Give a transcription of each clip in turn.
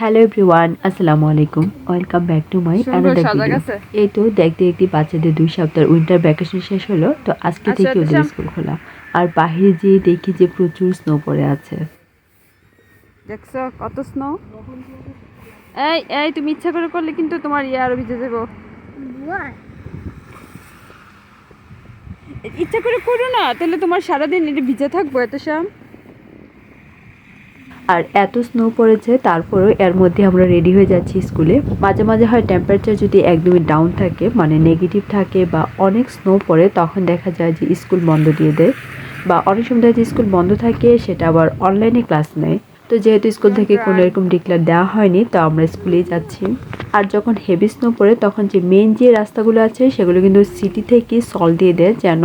Hello everyone, আসসালামু আলাইকুম। Welcome back to my another video. এই তো দেখতে দেখতে বাচ্চাদের 2 সপ্তাহের উইন্টার ভ্যাকেশন শেষ হলো, তো আজকে থেকে ওদের স্কুল খোলা। আর বাইরে যেয়ে দেখি যে প্রচুর স্নো পড়ে আছে। দেখছো কত স্নো? এই এই তুমি ইচ্ছা করে করলে কিন্তু তোমার আরো ভিজে যাবো। ইচ্ছা করে করো না, তাহলে তোমার সারাদিন এটা ভিজে থাকবো এত শাম। আর এত স্নো পড়েছে, তারপরেও এর মধ্যে আমরা রেডি হয়ে যাচ্ছি স্কুলে। মাঝে মাঝে হয় টেম্পারেচার যদি একদমই ডাউন থাকে, মানে নেগেটিভ থাকে বা অনেক স্নো পড়ে, তখন দেখা যায় যে স্কুল বন্ধ দিয়ে দেয়। বা অনেক সময় দেখা যায় স্কুল বন্ধ থাকে, সেটা আবার অনলাইনে ক্লাস নেয়। তো যেহেতু স্কুল থেকে কোনো এরকম ডিক্লেয়ার দেওয়া হয়নি, তো আমরা স্কুলেই যাচ্ছি। আর যখন হেভি স্নো পড়ে, তখন যে মেন যে রাস্তাগুলো আছে সেগুলো কিন্তু সিটি থেকে সল্ট দিয়ে দেয়, যেন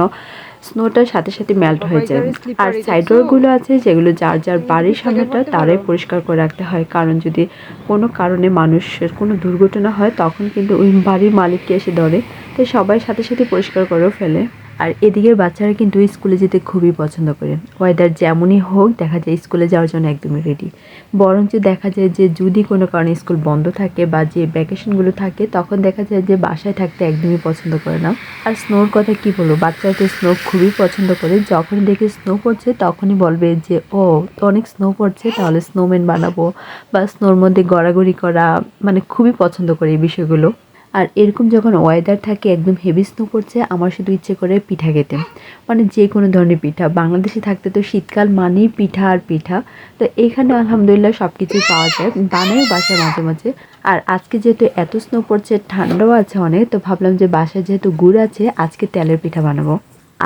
স্নোটার সাথে সাথে মেল্ট হয়ে যায়। আর সাইড রোডগুলো আছে যেগুলো যার যার বাড়ির সামনেটা তারাই পরিষ্কার করে রাখতে হয়, কারণ যদি কোনো কারণে মানুষের কোনো দুর্ঘটনা হয় তখন কিন্তু ওই বাড়ির মালিককে এসে ধরে, তো সবাই সাথে সাথে পরিষ্কার করেও ফেলে। আর এদিকের বাচ্চারা কিন্তু স্কুলে যেতে খুবই পছন্দ করে। ওয়েদার যেমনই হোক, দেখা যায় স্কুলে যাওয়ার জন্য একদমই রেডি। বরঞ্চ দেখা যায় যে যদি কোনো কারণে স্কুল বন্ধ থাকে বা যে ভ্যাকেশনগুলো থাকে, তখন দেখা যায় যে বাসায় থাকতে একদমই পছন্দ করে না। আর স্নোর কথা কি বলবো, বাচ্চারা তো স্নো খুবই পছন্দ করে। যখনই দেখে স্নো পড়ছে তখনই বলবে যে ও তো অনেক স্নো পড়ছে, তাহলে স্নোম্যান বানাবো বা স্নোর মধ্যে গড়াগড়ি করা, মানে খুবই পছন্দ করে এই বিষয়গুলো। আর এরকম যখন ওয়েদার থাকে একদম হেভি স্নো পড়ছে, আমার শুধু ইচ্ছে করে পিঠা খেতে, মানে যে কোনো ধরনের পিঠা। বাংলাদেশে থাকতে তো শীতকাল মানেই পিঠা আর পিঠা, তো এখানে আলহামদুলিল্লাহ সব কিছুই পাওয়া যায়, বানাই বাসায় মাঝে মাঝে। আর আজকে যেহেতু এত স্নো পড়ছে, ঠান্ডাও আছে অনেক, তো ভাবলাম যে বাসায় যেহেতু গুড় আছে, আজকে তেলের পিঠা বানাবো।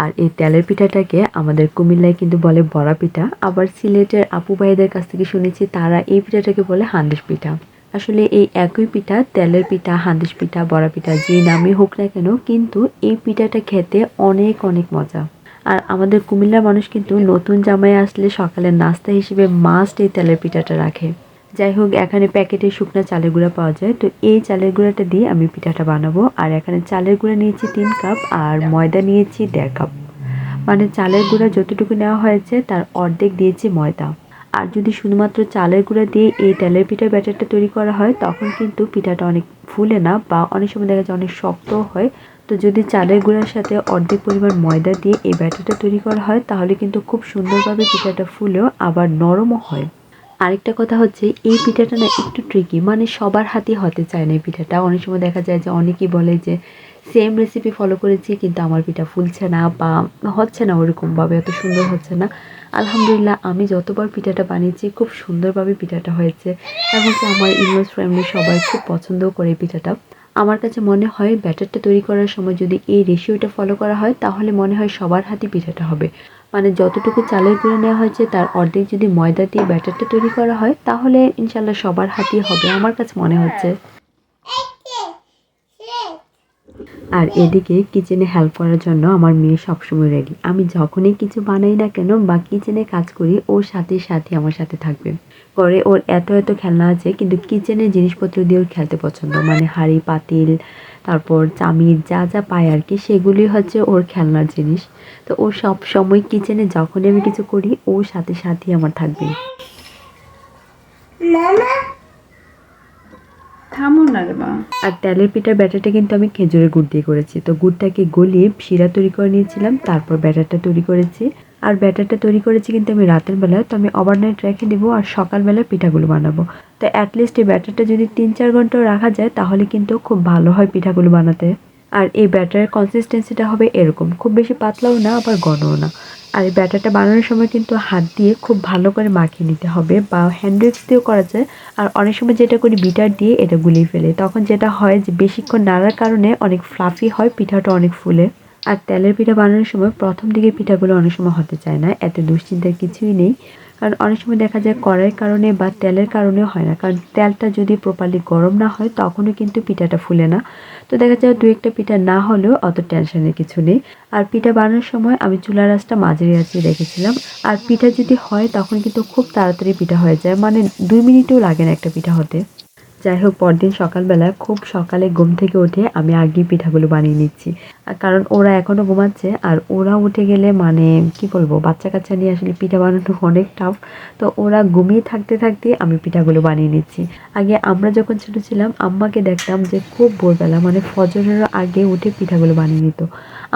আর এই তেলের পিঠাটাকে আমাদের কুমিল্লায় কিন্তু বলে বড়া পিঠা, আবার সিলেটের আপু ভাইদের কাছ থেকে শুনেছি তারা এই পিঠাটাকে বলে হান্দিস পিঠা। আসলে এই একই পিঠা, তেলের পিঠা, হান্দিস পিঠা, বড়া পিঠা, যেই নামই হোক না কেন, কিন্তু এই পিঠাটা খেতে অনেক অনেক মজা। আর আমাদের কুমিল্লার মানুষ কিন্তু নতুন জামাই আসলে সকালের নাস্তা হিসেবে মাস্ট এই তেলের পিঠাটা রাখে। যাই হোক, এখানে প্যাকেটে শুকনা চালের গুঁড়া পাওয়া যায়, তো এই চালের গুঁড়াটা দিয়ে আমি পিঠাটা বানাবো। আর এখানে চালের গুঁড়া নিয়েছি 3 কাপ আর ময়দা নিয়েছি 1.5 কাপ। মানে চালের গুঁড়া যতটুকু নেওয়া হয়েছে তার অর্ধেক দিয়েছি ময়দা। আর যদি শুধুমাত্র চালের গুঁড়া দিয়ে এই তেলের পিঠার ব্যাটারটা তৈরি করা হয়, তখন কিন্তু পিঠাটা অনেক ফুলে না, বা অনেক সময় দেখা যায় অনেক শক্তও হয়। তো যদি চালের গুঁড়ার সাথে অর্ধেক পরিমাণ ময়দা দিয়ে এই ব্যাটারটা তৈরি করা হয়, তাহলে কিন্তু খুব সুন্দরভাবে পিঠাটা ফুলেও আবার নরমও হয়। আরেকটা কথা হচ্ছে, এই পিঠাটা না একটু ট্রিকি, মানে সবার হাতে হতে চায় না এই পিঠাটা। অনেক সময় দেখা যায় যে অনেকেই বলে যে সেম রেসিপি ফলো করেছি কিন্তু আমার পিঠা ফুলছে না বা হচ্ছে না ওরকমভাবে, এত সুন্দর হচ্ছে না। আলহামদুলিল্লাহ, আমি যতবার পিঠাটা বানিয়েছি খুব সুন্দরভাবে পিঠাটা হয়েছে, এবং কি আমার ইনলস ফ্যামিলি সবাই খুব পছন্দও করে এই পিঠাটা। আমার কাছে মনে হয় ব্যাটারটা তৈরি করার সময় যদি এই রেশিওটা ফলো করা হয়, তাহলে মনে হয় সবার হাতে পিঠাটা হবে। মানে যতটুকু চালের গুঁড়ো নেওয়া হয়েছে তার অর্ধেক যদি ময়দা দিয়ে ব্যাটারটা তৈরি করা হয়, তাহলে ইনশাল্লাহ সবার হাতেই হবে, আমার কাছে মনে হচ্ছে। আর এদিকে কিচেনে হেল্প করার জন্য আমার মেয়ে সবসময় রেডি। আমি যখনই কিছু বানাই না কেন বা কিচেনে কাজ করি, ওর সাথে সাথে আমার সাথে থাকবে। করে ওর এত এত খেলনা আছে, কিন্তু কিচেনের জিনিসপত্র দিয়ে ওর খেলতে পছন্দ, মানে হাঁড়ি পাতিল, তারপর চামিচ, যা যা পায় আর কি, সেগুলি হচ্ছে ওর খেলনার জিনিস। তো ও সব সময় কিচেনে যখনই আমি কিছু করি, ওর সাথে সাথেই আমার থাকবে। থামো না রে মা। আর তেলের পিঠার ব্যাটারটা কিন্তু আমি খেজুরের গুড় দিয়ে করেছি, তো গুড়টাকে গলিয়ে শিরা তৈরি করে নিয়েছিলাম, তারপর ব্যাটারটা তৈরি করেছি। আর ব্যাটারটা তৈরি করেছি কিন্তু আমি রাতের বেলায়, তো আমি ওভারনাইট রেখে দেবো আর সকালবেলা পিঠাগুলো বানাবো। তো অ্যাটলিস্ট এই ব্যাটারটা যদি 3-4 ঘন্টাও রাখা যায়, তাহলে কিন্তু খুব ভালো হয় পিঠাগুলো বানাতে। আর এই ব্যাটারের কনসিস্টেন্সিটা হবে এরকম, খুব বেশি পাতলাও না আবার ঘনও না। আর এই ব্যাটারটা বানানোর সময় কিন্তু হাত দিয়ে খুব ভালো করে মাখিয়ে নিতে হবে, বা হ্যান্ড উইক্স দিয়েও করা যায়। আর অনেক সময় যেটা করি, বিটার দিয়ে এটা গুলিয়ে ফেলে, তখন যেটা হয় যে বেশিক্ষণ নাড়ার কারণে অনেক ফ্লাফি হয়, পিঠাটা অনেক ফুলে। আর তেলের পিঠা বানানোর সময় প্রথম দিকে পিঠাগুলো অনেক সময় হতে চায় না, এতে দুশ্চিন্তার কিছুই নেই। কারণ অনেক সময় দেখা যায় কড়াইয়ের কারণে বা তেলের কারণেও হয় না, কারণ তেলটা যদি প্রপারলি গরম না হয় তখনও কিন্তু পিঠাটা ফুলে না। তো দেখা যায় 2-1টা পিঠা না হলেও অত টেনশনের কিছু নেই। আর পিঠা বানানোর সময় আমি চুলার আঁচটা মাঝারি আঁচে রেখেছিলাম। আর পিঠা যদি হয় তখন কিন্তু খুব তাড়াতাড়ি পিঠা হয়ে যায়, মানে 2 মিনিটও লাগে না একটা পিঠা হতে। যাই হোক, পরদিন সকালবেলা খুব সকালে ঘুম থেকে উঠে আমি আগেই পিঠাগুলো বানিয়ে নিচ্ছি। কারণ ওরা এখনও ঘুমাচ্ছে, আর ওরা উঠে গেলে মানে কি বলবো, বাচ্চা কাচ্চা নিয়ে আসলে পিঠা বানানো অনেক টাফ। তো ওরা ঘুমিয়ে থাকতে থাকতে আমি পিঠাগুলো বানিয়ে নিচ্ছি। আগে আমরা যখন ছোট ছিলাম আম্মাকে দেখতাম যে খুব ভোরবেলা মানে ফজরেরও আগে উঠে পিঠাগুলো বানিয়ে নিত।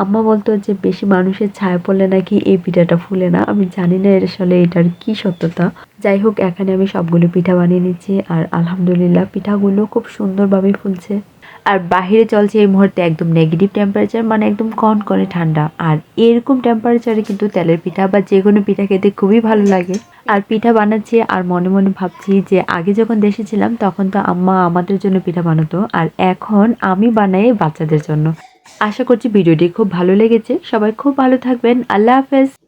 আম্মা বলতো যে বেশি মানুষের ছায়া পড়লে নাকি এই পিঠাটা ফুলে না। আমি জানি না এর আসলে এটার কি সত্যতা। যাই হোক, এখানে আমি সবগুলো পিঠা বানিয়ে নিচ্ছি, আর আলহামদুলিল্লাহ পিঠাগুলো খুব সুন্দরভাবে ফুলছে। আর বাহিরে চলছে এই মুহূর্তে একদম নেগেটিভ টেম্পারেচার, মানে একদম কনকনে ঠান্ডা। আর এরকম টেম্পারেচারে কিন্তু তেলের পিঠা বা যে কোনো পিঠা খেতে খুবই ভালো লাগে। আর পিঠা বানাচ্ছি আর মনে মনে ভাবছি যে আগে যখন দেশে ছিলাম তখন তো আম্মা আমাদের জন্য পিঠা বানাতো, আর এখন আমি বানাই বাচ্চাদের জন্য। আশা করছি ভিডিওটি খুব ভালো লেগেছে। সবাই খুব ভালো থাকবেন। আল্লাহ হাফেজ।